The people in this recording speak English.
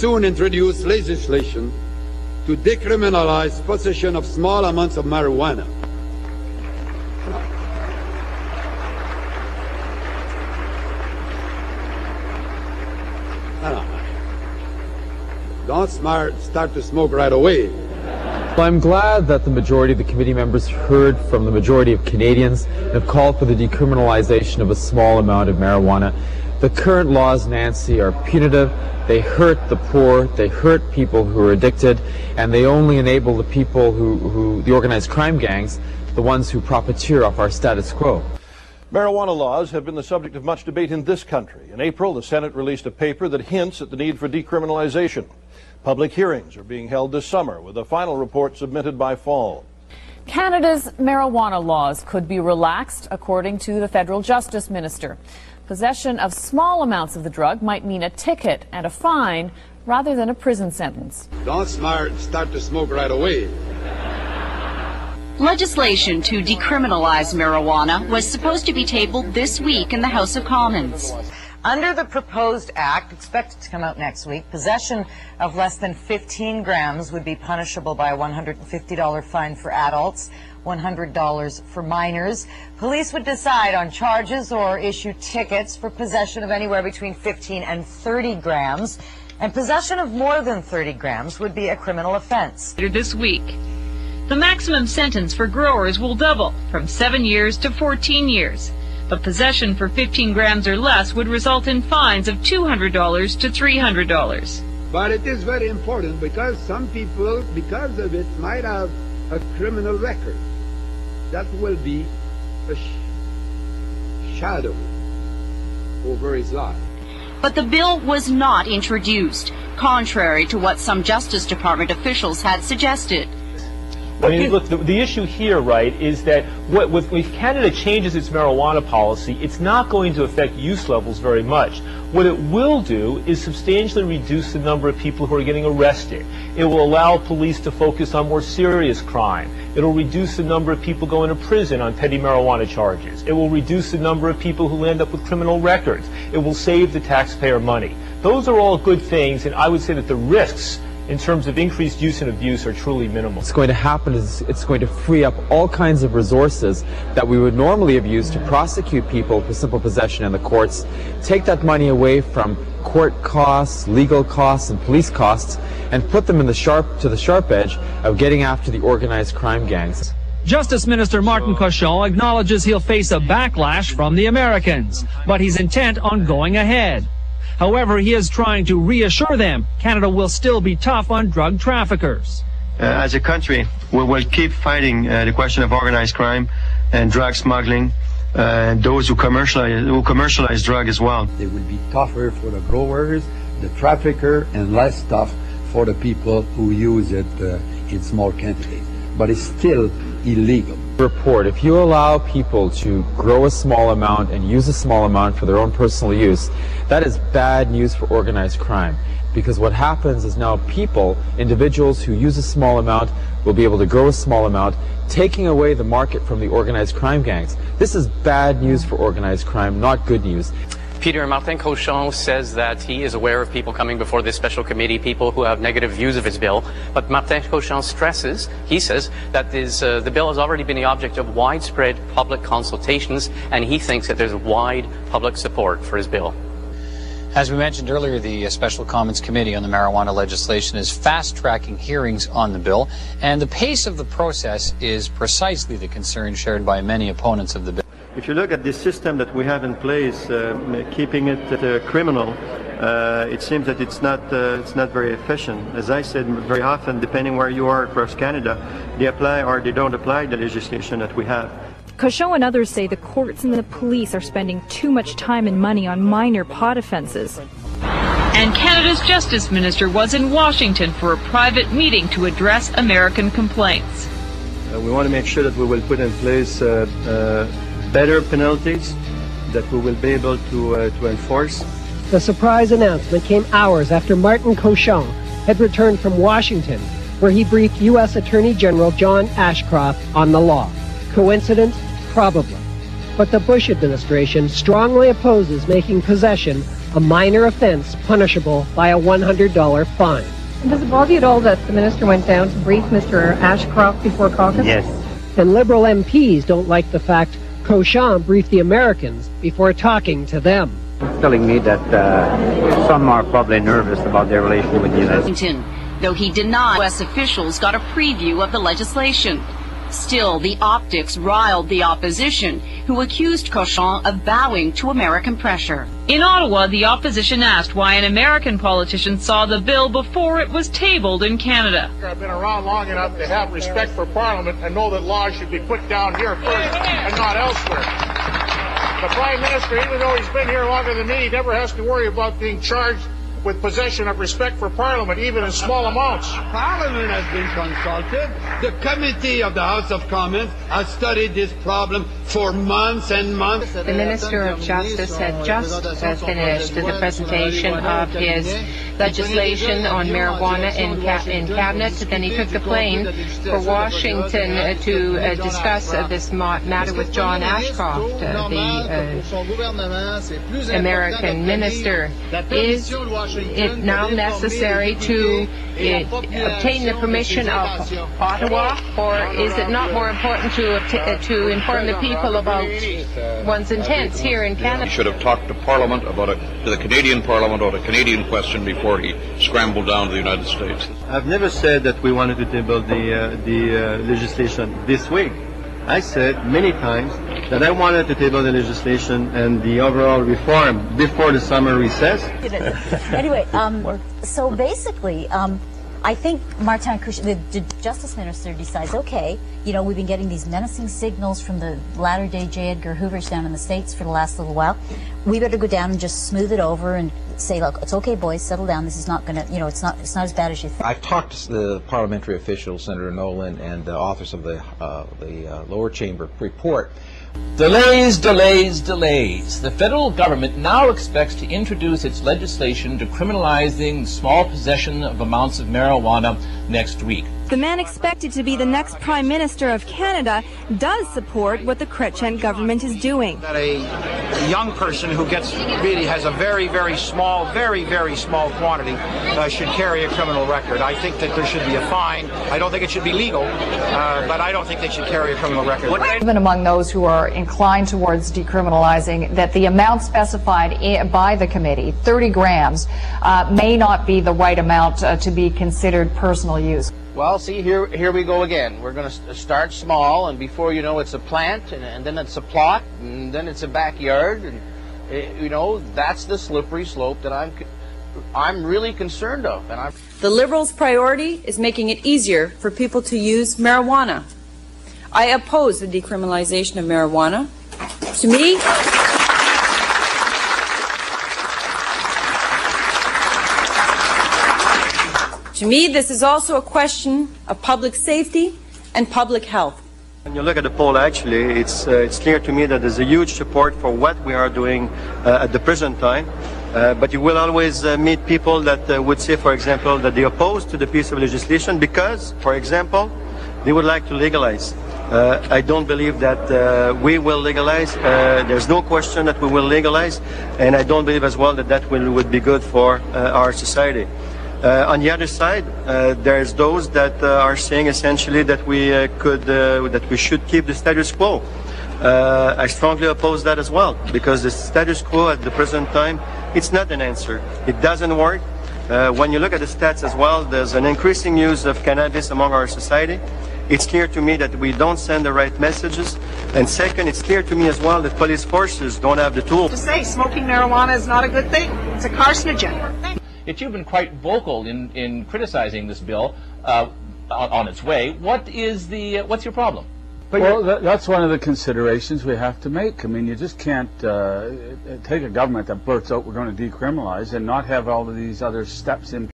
soon introduce legislation to decriminalize possession of small amounts of marijuana. Don't start to smoke right away. Well, I'm glad that the majority of the committee members heard from the majority of Canadians and have called for the decriminalization of a small amount of marijuana. The current laws, Nancy, are punitive. They hurt the poor, they hurt people who are addicted, and they only enable the people the organized crime gangs, the ones who profiteer off our status quo. Marijuana laws have been the subject of much debate in this country. In April, the Senate released a paper that hints at the need for decriminalization. Public hearings are being held this summer, with a final report submitted by fall. Canada's marijuana laws could be relaxed, according to the federal justice minister. Possession of small amounts of the drug might mean a ticket and a fine rather than a prison sentence. Don't start to smoke right away. Legislation to decriminalize marijuana was supposed to be tabled this week in the House of Commons. Under the proposed act, expected to come out next week, possession of less than 15 grams would be punishable by a $150 fine for adults, $100 for minors. Police would decide on charges or issue tickets for possession of anywhere between 15 and 30 grams, and possession of more than 30 grams would be a criminal offense. This week, the maximum sentence for growers will double from 7 years to 14 years. But possession for 15 grams or less would result in fines of $200 to $300. But it is very important because some people, because of it, might have a criminal record. That will be a shadow over his life. But the bill was not introduced, contrary to what some Justice Department officials had suggested. I mean, look, the issue here, right, is that if Canada changes its marijuana policy, it's not going to affect use levels very much. What it will do is substantially reduce the number of people who are getting arrested. It will allow police to focus on more serious crime. It will reduce the number of people going to prison on petty marijuana charges. It will reduce the number of people who end up with criminal records. It will save the taxpayer money. Those are all good things, and I would say that the risks in terms of increased use and abuse are truly minimal. What's going to happen is it's going to free up all kinds of resources that we would normally have used to prosecute people for simple possession in the courts, take that money away from court costs, legal costs, and police costs, and put them to the sharp edge of getting after the organized crime gangs. Justice Minister Martin Cochon acknowledges he'll face a backlash from the Americans, but he's intent on going ahead. However, he is trying to reassure them Canada will still be tough on drug traffickers. As a country, we will keep fighting the question of organized crime and drug smuggling, and those who commercialize drug as well. They will be tougher for the growers, the trafficker, and less tough for the people who use it in small quantities. But it's still illegal. Report, if you allow people to grow a small amount and use a small amount for their own personal use, that is bad news for organized crime. Because what happens is now individuals who use a small amount will be able to grow a small amount, taking away the market from the organized crime gangs. This is bad news for organized crime, not good news. Peter, Martin Cochon says that he is aware of people coming before this special committee, people who have negative views of his bill. But Martin Cochon stresses, he says, that the bill has already been the object of widespread public consultations, and he thinks that there's wide public support for his bill. As we mentioned earlier, the Special Commons Committee on the Marijuana Legislation is fast-tracking hearings on the bill, and the pace of the process is precisely the concern shared by many opponents of the bill. If you look at the system that we have in place, keeping it criminal, it seems that it's not very efficient. As I said, very often, depending where you are across Canada, they apply or they don't apply the legislation that we have. Cochon and others say the courts and the police are spending too much time and money on minor pot offences. And Canada's Justice Minister was in Washington for a private meeting to address American complaints. We want to make sure that we will put in place better penalties that we will be able to enforce. The surprise announcement came hours after Martin Cochon had returned from Washington, where he briefed U.S. Attorney General John Ashcroft on the law. Coincidence? Probably. But the Bush administration strongly opposes making possession a minor offense punishable by a $100 fine. Does it bother you at all that the minister went down to brief Mr. Ashcroft before caucus? Yes. And Liberal MPs don't like the fact Cochon briefed the Americans before talking to them. It's telling me that some are probably nervous about their relation with the United States. Though he denied U.S. officials got a preview of the legislation. Still, the optics riled the opposition, who accused Cochon of bowing to American pressure. In Ottawa, the opposition asked why an American politician saw the bill before it was tabled in Canada. I've been around long enough to have respect for Parliament and know that laws should be put down here first and not elsewhere. The Prime Minister, even though he's been here longer than me, never has to worry about being charged with possession of respect for Parliament, even in small amounts. Parliament has been consulted. The committee of the House of Commons has studied this problem for months and months. The Minister of Justice had just finished the presentation of his legislation on marijuana in Cabinet. Then he took the plane for Washington to discuss this matter with John Ashcroft, the American minister. Is it now necessary to obtain the permission of Ottawa, or is it not more important to inform the people about one's intents here in Canada? He should have talked to Parliament to the Canadian Parliament about a Canadian question before he scrambled down to the United States. I've never said that we wanted to table the legislation this week. I said many times that I wanted to table the legislation and the overall reform before the summer recess. Anyway, so basically, I think Martin Cochon, the Justice Minister, decides, okay, you know, we've been getting these menacing signals from the latter-day J. Edgar Hoovers down in the States for the last little while. We better go down and just smooth it over and say, look, it's okay, boys, settle down. This is not going to, you know, it's not as bad as you think. I've talked to the parliamentary officials, Senator Nolan, and the authors of the lower chamber report. Delays, delays, delays. The federal government now expects to introduce its legislation decriminalizing small possession of amounts of marijuana next week. The man expected to be the next Prime Minister of Canada does support what the Chrétien government is doing. That a young person who really has a very, very small quantity should carry a criminal record. I think that there should be a fine. I don't think it should be legal, but I don't think they should carry a criminal record. Even among those who are inclined towards decriminalizing, that the amount specified by the committee, 30 grams, may not be the right amount to be considered personal use. Well, see, here we go again. We're going to start small, and before you know it's a plant, and then it's a plot, and then it's a backyard, and you know, that's the slippery slope that I'm really concerned of. And the Liberals' priority is making it easier for people to use marijuana. I oppose the decriminalization of marijuana. To me, this is also a question of public safety and public health. When you look at the poll, actually, it's clear to me that there's a huge support for what we are doing at the present time. But you will always meet people that would say, for example, that they oppose to the piece of legislation because, for example, they would like to legalize. I don't believe that we will legalize. There's no question that we will legalize, and I don't believe as well that that would be good for our society. On the other side, there's those that are saying essentially that we should keep the status quo. I strongly oppose that as well, because the status quo at the present time, it's not an answer. It doesn't work. When you look at the stats as well, there's an increasing use of cannabis among our society. It's clear to me that we don't send the right messages. And second, it's clear to me as well that police forces don't have the tools. To say smoking marijuana is not a good thing. It's a carcinogen. Yet you've been quite vocal in criticizing this bill on its way. What's your problem? Well, that's one of the considerations we have to make. I mean, you just can't take a government that blurts out we're going to decriminalize and not have all of these other steps in